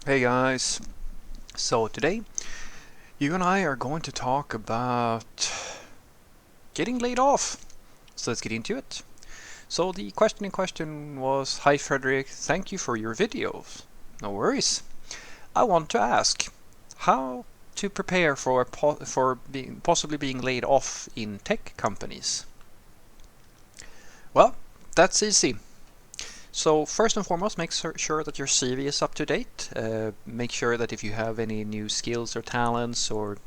Hey guys, so today you and I are going to talk about getting laid off. So let's get into it. So the question in question was, Hi Frederick, thank you for your videos. No worries. I want to ask, how to prepare for possibly being laid off in tech companies? Well, that's easy. So first and foremost, make sure that your CV is up to date. Make sure that if you have any new skills or talents, or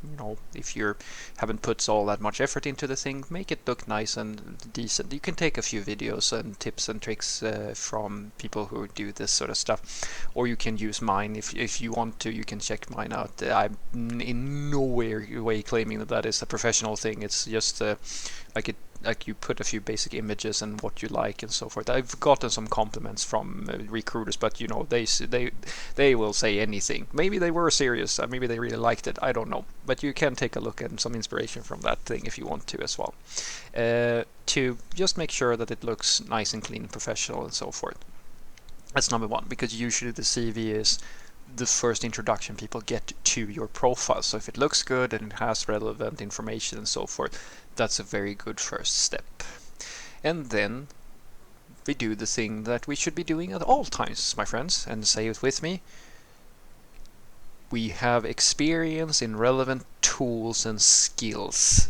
if you haven't put all that much effort into the thing, make it look nice and decent. You can take a few videos and tips and tricks from people who do this sort of stuff, or you can use mine if you want to. You can check mine out. I'm in no way claiming that is a professional thing. It's just like it like you put a few basic images and what you like and so forth. I've gotten some compliments from recruiters, but they will say anything. Maybe they were serious, maybe they really liked it. I don't know, but you can take a look at some inspiration from that thing if you want to as well. To just make sure that it looks nice and clean and professional and so forth. That's number one, because usually the CV is the first introduction people get to your profile. So if it looks good and it has relevant information and so forth, that's a very good first step. And then we do the thing that we should be doing at all times, my friends, and say it with me. We have experience in relevant tools and skills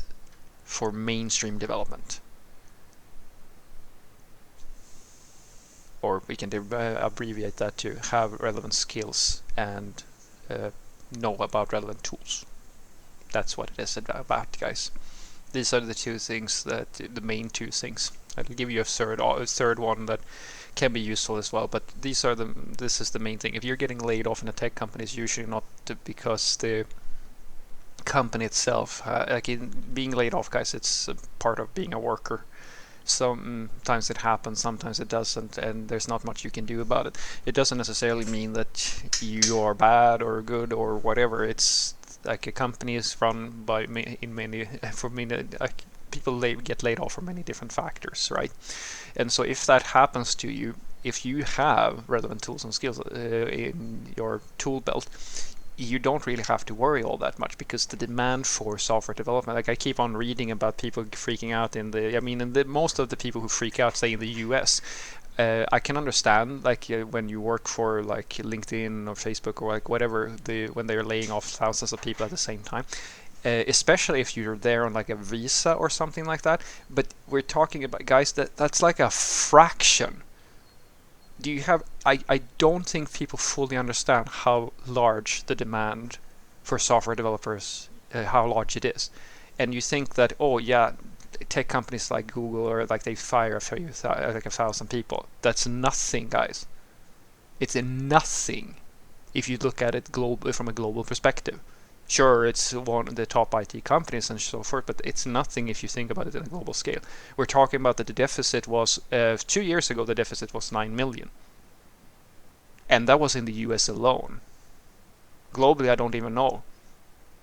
for mainstream development. Or we can abbreviate that to have relevant skills and know about relevant tools. That's what it is about, guys. These are the two things the main two things. I'll give you a third one that can be useful as well, but this is the main thing. If you're getting laid off in a tech company, it's usually not because the company itself, being laid off, guys, it's a part of being a worker. Sometimes it happens, sometimes it doesn't, and there's not much you can do about it. It doesn't necessarily mean that you are bad or good or whatever. It's like a company is run by in many for many people get laid off for many different factors, right? And so if that happens to you, if you have relevant tools and skills in your tool belt, you don't really have to worry all that much, because the demand for software development, like I keep on reading about people freaking out most of the people who freak out, say in the US, I can understand, when you work for like LinkedIn or Facebook or like whatever, when they're laying off thousands of people at the same time, especially if you're there on like a visa or something like that. But we're talking about, guys, that's like a fraction. Do you have I don't think people fully understand how large the demand for software developers, how large it is. And you think that, oh yeah, tech companies like Google, or like they fire like 1,000 people. That's nothing, guys. It's a nothing if you look at it from a global perspective. Sure, it's one of the top IT companies and so forth, but it's nothing if you think about it in a global scale. We're talking about that the deficit was 2 years ago. The deficit was 9 million, and that was in the US alone. Globally, I don't even know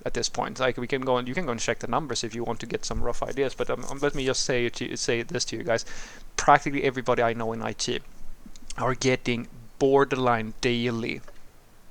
at this point. Like you can go and check the numbers if you want to get some rough ideas. But let me just say this to you guys: practically everybody I know in IT are getting borderline daily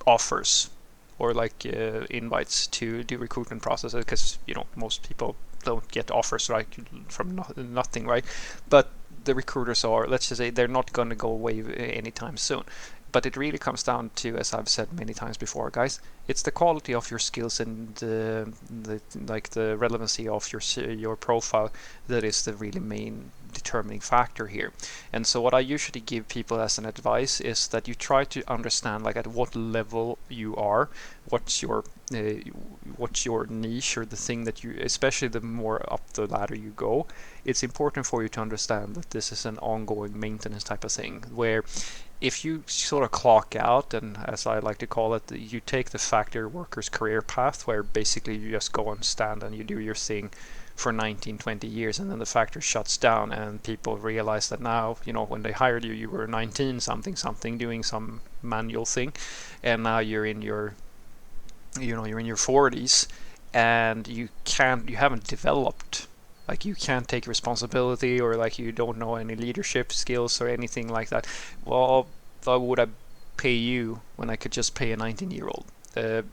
offers or like invites to do recruitment processes, because most people don't get offers like from nothing, right? But the recruiters are, let's just say, they're not going to go away anytime soon. But it really comes down to, as I've said many times before, guys, it's the quality of your skills and the relevancy of your profile that is the really main determining factor here. And so what I usually give people as an advice is that you try to understand, like, at what level you are, what's your niche, or the thing that you, especially the more up the ladder you go. It's important for you to understand that this is an ongoing maintenance type of thing, where if you sort of clock out, and as I like to call it, you take the factory worker's career path, where basically you just go and stand and you do your thing for 19, 20 years, and then the factory shuts down, and people realize that now, when they hired you, you were 19 something something doing some manual thing, and now you're in your 40s, and you haven't developed. Like, you can't take responsibility, or like you don't know any leadership skills or anything like that. Well, why would I pay you when I could just pay a 19-year-old?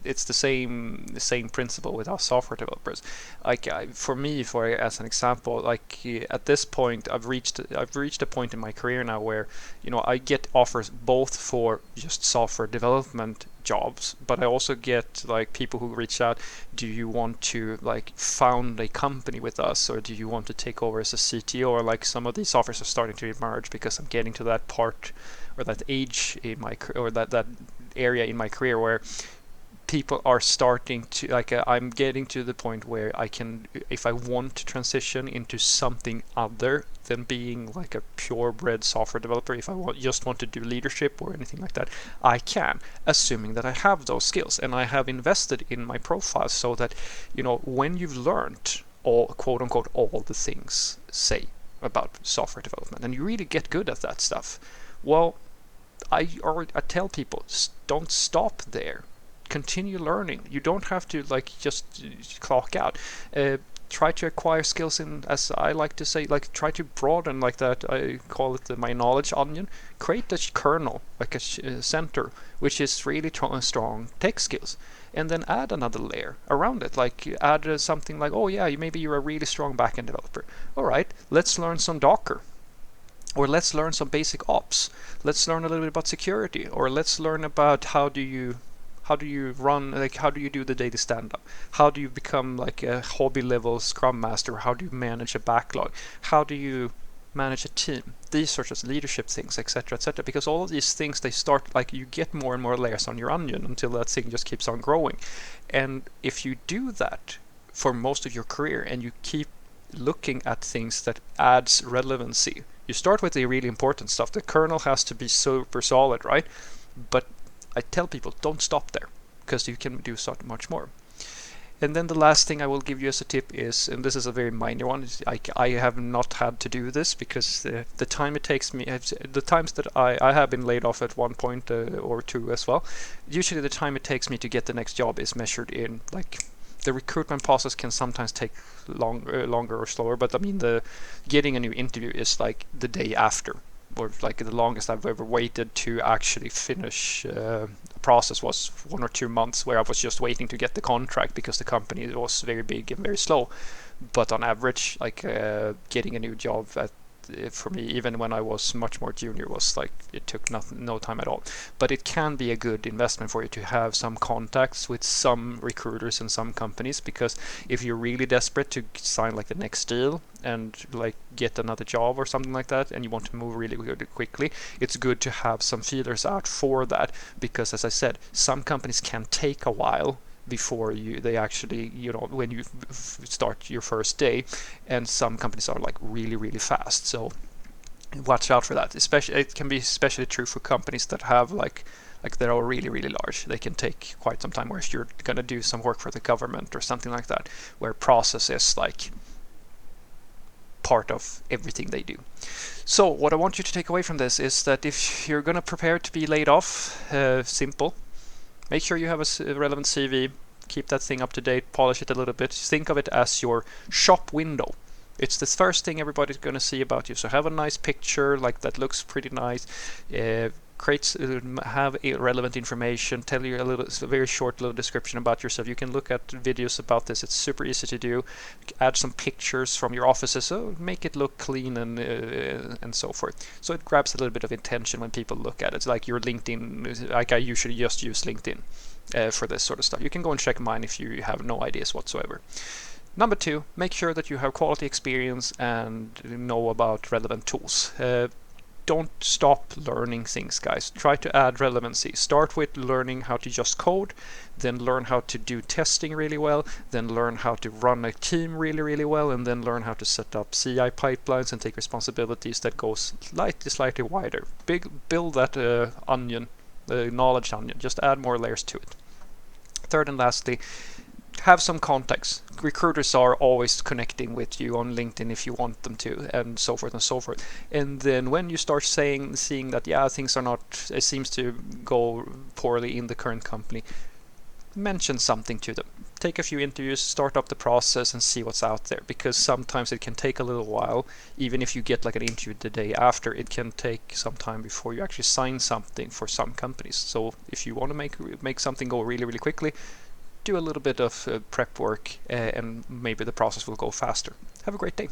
It's the same principle with our software developers. Like for me, as an example, like at this point, I've reached a point in my career now where I get offers both for just software development jobs, but I also get like people who reach out. Do you want to like found a company with us, or do you want to take over as a CTO? Or like some of these offers are starting to emerge because I'm getting to that part or that age in my or that area in my career where people are starting to like I'm getting to the point where I can, if I want to transition into something other than being like a purebred software developer, if I just want to do leadership or anything like that, I can, assuming that I have those skills and I have invested in my profile, so that when you've learned all, quote unquote, all the things say about software development and you really get good at that stuff, well, I tell people, don't stop there. Continue learning. You don't have to like just clock out. Try to acquire skills in, as I like to say, like try to broaden, like that. I call it my knowledge onion. Create a kernel, like a center, which is really strong tech skills, and then add another layer around it. Like add something like, oh yeah, maybe you're a really strong backend developer. All right, let's learn some Docker. Or let's learn some basic ops. Let's learn a little bit about security. Or let's learn about how do you run, like how do you do the daily stand-up? How do you become like a hobby level scrum master? How do you manage a backlog? How do you manage a team? These sorts of leadership things, etc., etc. Because all of these things, they start like you get more and more layers on your onion until that thing just keeps on growing. And if you do that for most of your career and you keep looking at things that adds relevancy, you start with the really important stuff. The kernel has to be super solid, right? But I tell people, don't stop there, because you can do so much more. And then the last thing I will give you as a tip is, and this is a very minor one, I have not had to do this because the time it takes me, the times that I have been laid off at one point or two as well, usually the time it takes me to get the next job is measured in, like, the recruitment process can sometimes take longer or slower, but I mean the getting a new interview is like the day after. Or like the longest I've ever waited to actually finish a process was 1 or 2 months, where I was just waiting to get the contract because the company was very big and very slow. But on average, like getting a new job for me, even when I was much more junior, was like it took no time at all. But it can be a good investment for you to have some contacts with some recruiters and some companies, because if you're really desperate to sign like the next deal and like get another job or something like that, and you want to move really, really quickly, it's good to have some feelers out for that, because as I said, some companies can take a while before they actually, when you start your first day, and some companies are like really, really fast. So watch out for that. Especially, it can be especially true for companies that have like that are really, really large. They can take quite some time. Whereas you're gonna do some work for the government or something like that, where process is like part of everything they do. So what I want you to take away from this is that if you're gonna prepare to be laid off, simple. Make sure you have a relevant CV, keep that thing up to date, polish it a little bit. Think of it as your shop window. It's the first thing everybody's going to see about you. So have a nice picture, like that looks pretty nice. Have relevant information, tell you a very short little description about yourself. You can look at videos about this. It's super easy to do. Add some pictures from your offices, so make it look clean and so forth. So it grabs a little bit of attention when people look at it. It's like your LinkedIn, like I usually just use LinkedIn for this sort of stuff. You can go and check mine if you have no ideas whatsoever. Number 2, make sure that you have quality experience and know about relevant tools. Don't stop learning things, guys. Try to add relevancy. Start with learning how to just code, then learn how to do testing really well, then learn how to run a team really, really well, and then learn how to set up CI pipelines and take responsibilities that go slightly wider. Build that onion, the knowledge onion. Just add more layers to it. Third and lastly, have some contacts. Recruiters are always connecting with you on LinkedIn if you want them to, and so forth and so forth. And then when you start seeing that things are not, it seems to go poorly in the current company, mention something to them. take a few interviews, start up the process, and see what's out there, because sometimes it can take a little while. Even if you get like an interview the day after, it can take some time before you actually sign something for some companies. So if you want to make something go really, really quickly, do a little bit of prep work, and maybe the process will go faster. Have a great day.